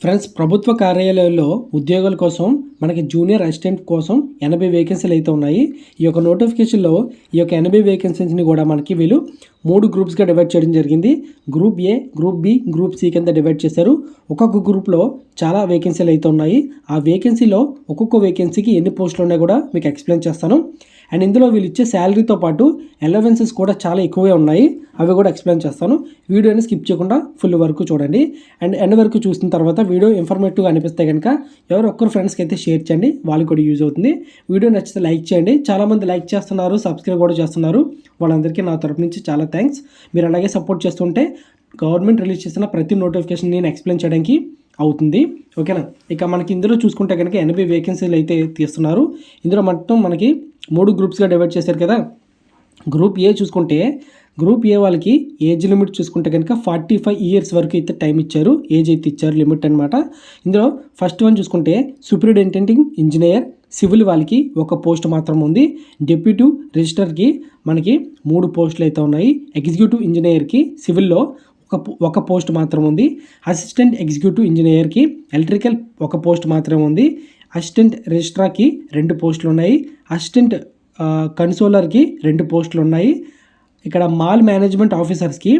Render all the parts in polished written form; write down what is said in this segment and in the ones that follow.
Friends, ప్రభుత్వ కార్యాలయాల్లో ఉద్యోగాల కోసం మనకి జూనియర్ అసిస్టెంట్ కోసం 80 వేకెన్సీలు అయితే ఉన్నాయి. ఈ యొక్క నోటిఫికేషన్లో ఈ యొక్క 80 వేకెన్సీస్ని కూడా మనకి వీళ్ళు 3 గ్రూప్స్గా డివైడ్ చేయడం జరిగింది. Group A, group B, group C కింద డివైడ్ చేశారు. ఒక్కొక్క గ్రూప్లో చాలా వేకెన్సీలు అయితే ఉన్నాయి. ఆ వేకెన్సీలో ఒక్కొక్క వేకెన్సీకి ఎన్ని పోస్టులు ఉన్నాయో కూడా మీకు ఎక్స్ప్లెయిన్ చేస్తాను. అండ్ ఇందులో వీళ్ళు ఇచ్చే శాలరీతో పాటు అలవెన్సెస్ కూడా చాలా ఎక్కువే ఉన్నాయి. అవి కూడా ఎక్స్ప్లెయిన్ చేస్తాను. వీడియోని స్కిప్ చేయకుండా ఫుల్ వరకు చూడండి. అండ్ ఎండ్ వరకు చూసిన తర్వాత వీడియో ఇన్ఫర్మేటివ్గా అనిపిస్తే కనుక ఎవరు ఒక్కరు ఫ్రెండ్స్కి అయితే షేర్ చేయండి, వాళ్ళకి కూడా యూజ్ అవుతుంది. వీడియో నచ్చితే లైక్ చేయండి. చాలామంది లైక్ చేస్తున్నారు, సబ్స్క్రైబ్ కూడా చేస్తున్నారు. వాళ్ళందరికీ నా తరపు నుంచి చాలా థ్యాంక్స్. మీరు అలాగే సపోర్ట్ చేస్తుంటే గవర్నమెంట్ రిలీజ్ చేసిన ప్రతి నోటిఫికేషన్ నేను ఎక్స్ప్లెయిన్ చేయడానికి అవుతుంది. ఓకేనా? ఇక మనకి ఇందులో చూసుకుంటే కనుక 80 వేకెన్సీలు అయితే తీస్తున్నారు. ఇందులో మొత్తం మనకి 3 గ్రూప్స్గా డివైడ్ చేశారు కదా. గ్రూప్ ఏ చూసుకుంటే గ్రూప్ ఏ వాళ్ళకి ఏజ్ లిమిట్ చూసుకుంటే కనుక 45 ఇయర్స్ వరకు అయితే టైం ఇచ్చారు. ఏజ్ అయితే ఇచ్చారు, లిమిట్ అనమాట. ఇందులో ఫస్ట్ వన్ చూసుకుంటే సూపరింటెండెంట్ ఇంజనీర్ సివిల్ వాళ్ళకి ఒక పోస్ట్ మాత్రం ఉంది. డిప్యూటీ రిజిస్టర్కి మనకి 3 పోస్టులు అయితే ఉన్నాయి. ఎగ్జిక్యూటివ్ ఇంజనీర్కి సివిల్లో ఒక పోస్ట్ మాత్రం ఉంది. అసిస్టెంట్ ఎగ్జిక్యూటివ్ ఇంజనీర్కి ఎలక్ట్రికల్ ఒక పోస్ట్ మాత్రమే ఉంది. అసిస్టెంట్ రిజిస్ట్రార్కి 2 పోస్టులు ఉన్నాయి. అసిస్టెంట్ కన్సోలర్కి 2 పోస్టులు ఉన్నాయి. ఇక్కడ మాల్ మేనేజ్మెంట్ ఆఫీసర్స్కి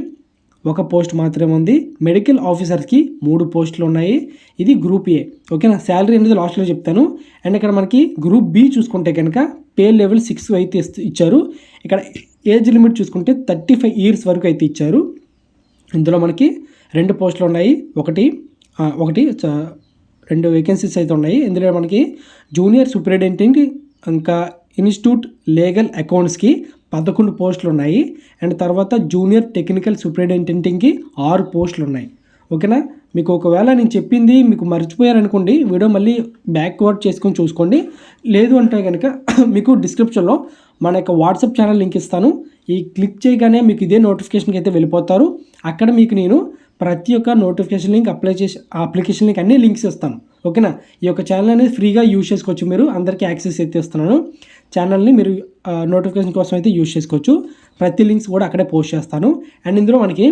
ఒక పోస్ట్ మాత్రమే ఉంది. మెడికల్ ఆఫీసర్స్కి 3 పోస్టులు ఉన్నాయి. ఇది గ్రూప్ ఏ. ఓకేనా? శాలరీ అనేది లాస్ట్లో చెప్తాను. అండ్ ఇక్కడ మనకి గ్రూప్ బి చూసుకుంటే కనుక పే లెవెల్ 6 అయితే ఇచ్చారు. ఇక్కడ ఏజ్ లిమిట్ చూసుకుంటే 35 ఇయర్స్ వరకు అయితే ఇచ్చారు. ఇందులో మనకి 2 పోస్టులు ఉన్నాయి. ఒకటి 2 వేకెన్సీస్ అయితే ఉన్నాయి. ఇందులో మనకి జూనియర్ సూపరింటెండెంట్ ఇంకా ఇన్స్టిట్యూట్ లీగల్ అకౌంట్స్కి 11 పోస్టులు ఉన్నాయి. అండ్ తర్వాత జూనియర్ టెక్నికల్ సూపరింటెండెంట్కి 6 పోస్టులు ఉన్నాయి. ఓకేనా? మీకు ఒకవేళ నేను చెప్పింది మీకు మర్చిపోయారనుకోండి, వీడియో మళ్ళీ బ్యాక్వర్డ్ చేసుకొని చూసుకోండి. లేదు అంటే కనుక మీకు డిస్క్రిప్షన్లో మన యొక్క వాట్సాప్ ఛానల్ లింక్ ఇస్తాను. ఈ క్లిక్ చేయగానే మీకు ఇదే నోటిఫికేషన్కి అయితే వెళ్ళిపోతారు. అక్కడ మీకు నేను ప్రతి ఒక్క నోటిఫికేషన్ లింక్ అప్లికేషన్ లింక్ అన్ని లింక్స్ ఇస్తాను. ఓకేనా? ఈ యొక్క ఛానల్ అనేది ఫ్రీగా యూజ్ చేసుకోవచ్చు. మీరు అందరికీ యాక్సెస్ అయితే ఇస్తున్నాను. ఛానల్ని మీరు నోటిఫికేషన్ కోసం అయితే యూజ్ చేసుకోవచ్చు. ప్రతి లింక్స్ కూడా అక్కడే పోస్ట్ చేస్తాను. అండ్ ఇందులో మనకి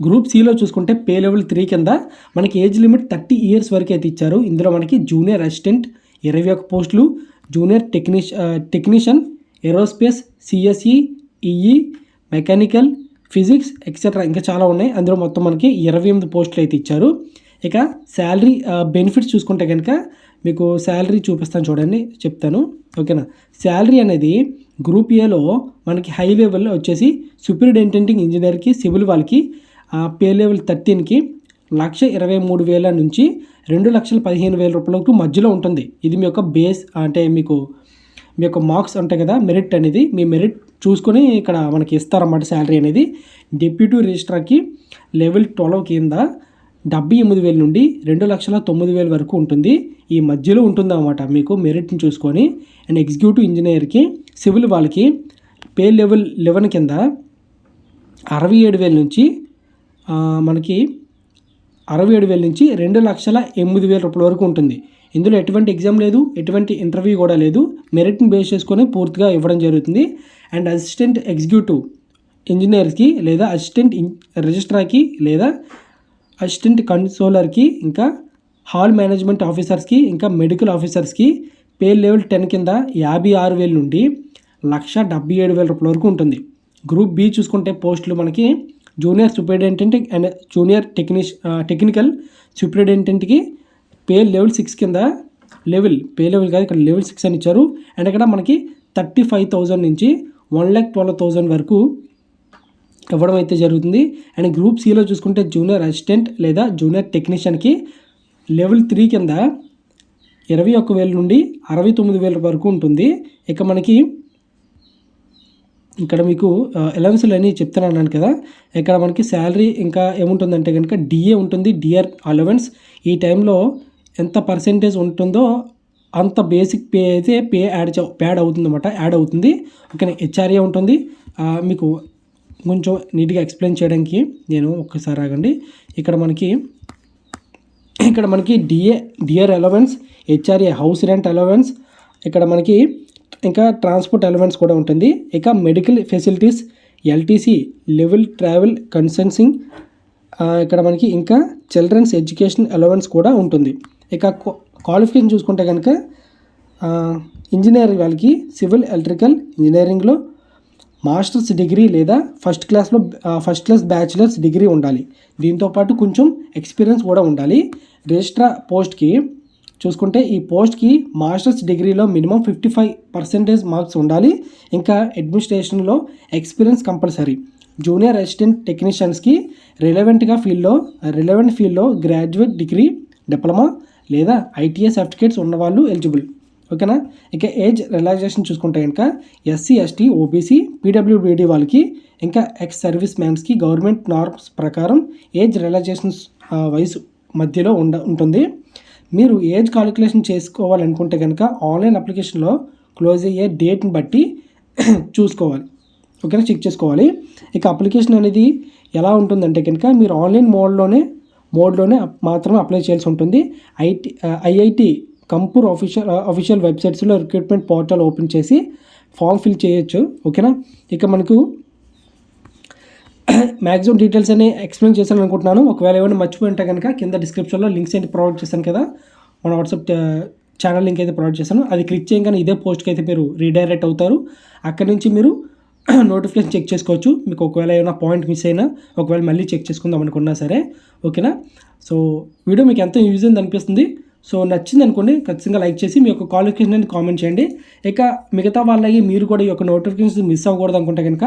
గ్రూప్ సిలో చూసుకుంటే పే లెవెల్ 3 కింద మనకి ఏజ్ లిమిట్ 30 ఇయర్స్ వరకు అయితే ఇచ్చారు. ఇందులో మనకి జూనియర్ అసిస్టెంట్ 21 పోస్టులు, junior technician aerospace, CSE, EE, mechanical, physics etcetera ఇంకా చాలా ఉన్నాయి. అందులో మొత్తం మనకి 28 పోస్టులు అయితే ఇచ్చారు. ఇక శాలరీ బెనిఫిట్స్ చూసుకుంటే కనుక మీకు శాలరీ చూపిస్తాను, చూడండి, చెప్తాను. ఓకేనా? శాలరీ అనేది గ్రూప్ ఏలో మనకి హై లెవెల్లో వచ్చేసి సూపరింటెండెంట్ ఇంజనీర్కి సివిల్ వాళ్ళకి పే లెవెల్ 13కి 1,23,000 నుంచి 2,15,000 రూపాయలకు మధ్యలో ఉంటుంది. ఇది మీ యొక్క బేస్, అంటే మీ యొక్క మార్క్స్ ఉంటాయి కదా, మెరిట్ అనేది, మీ మెరిట్ చూసుకొని ఇక్కడ మనకి ఇస్తారన్నమాట శాలరీ అనేది. డిప్యూటీ రిజిస్ట్రార్కి లెవెల్ 12 కింద 78,000 నుండి 2,09,000 వరకు ఉంటుంది. ఈ మధ్యలో ఉంటుంది అన్నమాట మీకు మెరిట్ని చూసుకొని. అండ్ ఎగ్జిక్యూటివ్ ఇంజనీర్కి సివిల్ వాళ్ళకి పే లెవెల్ 11 కింద 67,000 నుంచి మనకి 67,000 నుంచి 2,08,000 రూపాయల వరకు ఉంటుంది. ఇందులో ఎటువంటి ఎగ్జామ్ లేదు, ఎటువంటి ఇంటర్వ్యూ కూడా లేదు. మెరిట్ని బేస్ చేసుకొని పూర్తిగా ఇవ్వడం జరుగుతుంది. అండ్ అసిస్టెంట్ ఎగ్జిక్యూటివ్ ఇంజనీర్స్కి లేదా అసిస్టెంట్ రిజిస్ట్రార్కి లేదా అసిస్టెంట్ కన్సోలర్కి ఇంకా హాల్ మేనేజ్మెంట్ ఆఫీసర్స్కి ఇంకా మెడికల్ ఆఫీసర్స్కి పే లెవెల్ 10 కింద 56,000 నుండి 1,77,000 రూపాయల వరకు ఉంటుంది. గ్రూప్ బి చూసుకుంటే పోస్టులు మనకి junior superintendent and junior technical సూపరింటెండెంట్కి పే లెవెల్ 6 కింద పే లెవెల్ కాదు, ఇక్కడ లెవెల్ 6 అని ఇచ్చారు. అండ్ ఇక్కడ మనకి 35,000 నుంచి 1,12,000 వరకు ఇవ్వడం అయితే జరుగుతుంది. అండ్ గ్రూప్ సిలో చూసుకుంటే జూనియర్ అసిస్టెంట్ లేదా జూనియర్ టెక్నీషియన్కి లెవెల్ 3 కింద 21,000 నుండి 69,000 వరకు ఉంటుంది. ఇక మనకి ఇక్కడ మీకు అలవెన్స్లు అని చెప్తున్నాను కదా. ఇక్కడ మనకి శాలరీ ఇంకా ఏముంటుందంటే కనుక డిఏ ఉంటుంది, డిఆర్ అలవెన్స్. ఈ టైంలో ఎంత పర్సెంటేజ్ ఉంటుందో అంత బేసిక్ పే అయితే యాడ్ అవుతుంది. ఓకే, హెచ్ఆర్ఏ ఉంటుంది. మీకు కొంచెం నీట్గా ఎక్స్ప్లెయిన్ చేయడానికి నేను ఒక్కసారి ఆగండి. ఇక్కడ మనకి DR allowance, HRA house rent allowance, ఇక్కడ మనకి ఇంకా ట్రాన్స్పోర్ట్ అలవెన్స్ కూడా ఉంటుంది. ఇక medical facilities, LTC level travel concession, ఇక్కడ మనకి ఇంకా చిల్డ్రన్స్ ఎడ్యుకేషన్ అలవెన్స్ కూడా ఉంటుంది. ఇక క్వాలిఫికేషన్ చూసుకుంటే కనుక ఇంజనీరింగ్ వాళ్ళకి సివిల్ ఎలక్ట్రికల్ ఇంజనీరింగ్లో మాస్టర్స్ డిగ్రీ లేదా ఫస్ట్ క్లాస్ బ్యాచిలర్స్ డిగ్రీ ఉండాలి. దీంతోపాటు కొంచెం ఎక్స్పీరియన్స్ కూడా ఉండాలి. రిజిస్ట్రార్ పోస్ట్కి చూసుకుంటే ఈ పోస్ట్కి మాస్టర్స్ డిగ్రీలో మినిమం 55% మార్క్స్ ఉండాలి. ఇంకా అడ్మినిస్ట్రేషన్లో ఎక్స్పీరియన్స్ కంపల్సరీ. జూనియర్ అసిస్టెంట్ టెక్నీషియన్స్కి రిలవెంట్ ఫీల్డ్లో గ్రాడ్యుయేట్ డిగ్రీ, డిప్లొమా లేదా ఐటీఐ సర్టిఫికేట్స్ ఉన్నవాళ్ళు ఎలిజిబుల్. ఓకేనా. ఇక ఏజ్ రిలాక్సేషన్ చూసుకుంటే కనుక ఎస్సీ, ఎస్టీ, ఓబీసీ, పీడబ్ల్యూబీడీ వాళ్ళకి ఇంకా ఎక్స్ సర్వీస్ మ్యాన్స్కి గవర్నమెంట్ నార్మ్స్ ప్రకారం ఏజ్ రిలాక్సేషన్స్ వయసు మధ్యలో ఉంటుంది. మీరు ఏజ్ కాలిక్యులేషన్ చేసుకోవాలనుకుంటే కనుక ఆన్లైన్ అప్లికేషన్లో క్లోజ్ అయ్యే డేట్ని బట్టి చూసుకోవాలి. ఓకేనా, చెక్ చేసుకోవాలి. ఇక అప్లికేషన్ అనేది ఎలా ఉంటుందంటే కనుక మీరు ఆన్లైన్ మోడ్లోనే మాత్రమే అప్లై చేయాల్సి ఉంటుంది. ఐఐటి కంపూర్ అఫీషియల్ వెబ్సైట్స్లో రిక్రూట్మెంట్ పోర్టల్ ఓపెన్ చేసి ఫామ్ ఫిల్ చేయొచ్చు. ఓకేనా. ఇక మనకు మ్యాక్సిమం డీటెయిల్స్ అని ఎక్స్ప్లెయిన్ చేశాను అనుకుంటున్నాను. ఒకవేళ ఏమైనా మర్చిపోయి ఉంటే కనుక కింద డిస్క్రిప్షన్లో లింక్స్ అయితే ప్రొవైడ్ చేశాను కదా, మన వాట్సాప్ ఛానల్ లింక్ అయితే ప్రొవైడ్ చేశాను. అది క్లిక్ చేయగానే ఇదే పోస్ట్కి అయితే మీరు రీడైరెక్ట్ అవుతారు. అక్కడి నుంచి మీరు నోటిఫికేషన్ చెక్ చేసుకోవచ్చు. మీకు ఒకవేళ ఏమైనా పాయింట్ మిస్ అయినా ఒకవేళ మళ్ళీ చెక్ చేసుకుందాం అనుకున్నా సరే. ఓకేనా. సో వీడియో మీకు ఎంతో యూజ్ అయింది అనిపిస్తుంది. సో నచ్చింది అనుకోండి, ఖచ్చితంగా లైక్ చేసి మీ యొక్క క్వాలిఫికేషన్ అని కామెంట్ చేయండి. ఇక మిగతా వాళ్ళకి మీరు కూడా ఈ యొక్క నోటిఫికేషన్స్ మిస్ అవ్వకూడదు అనుకుంటే కనుక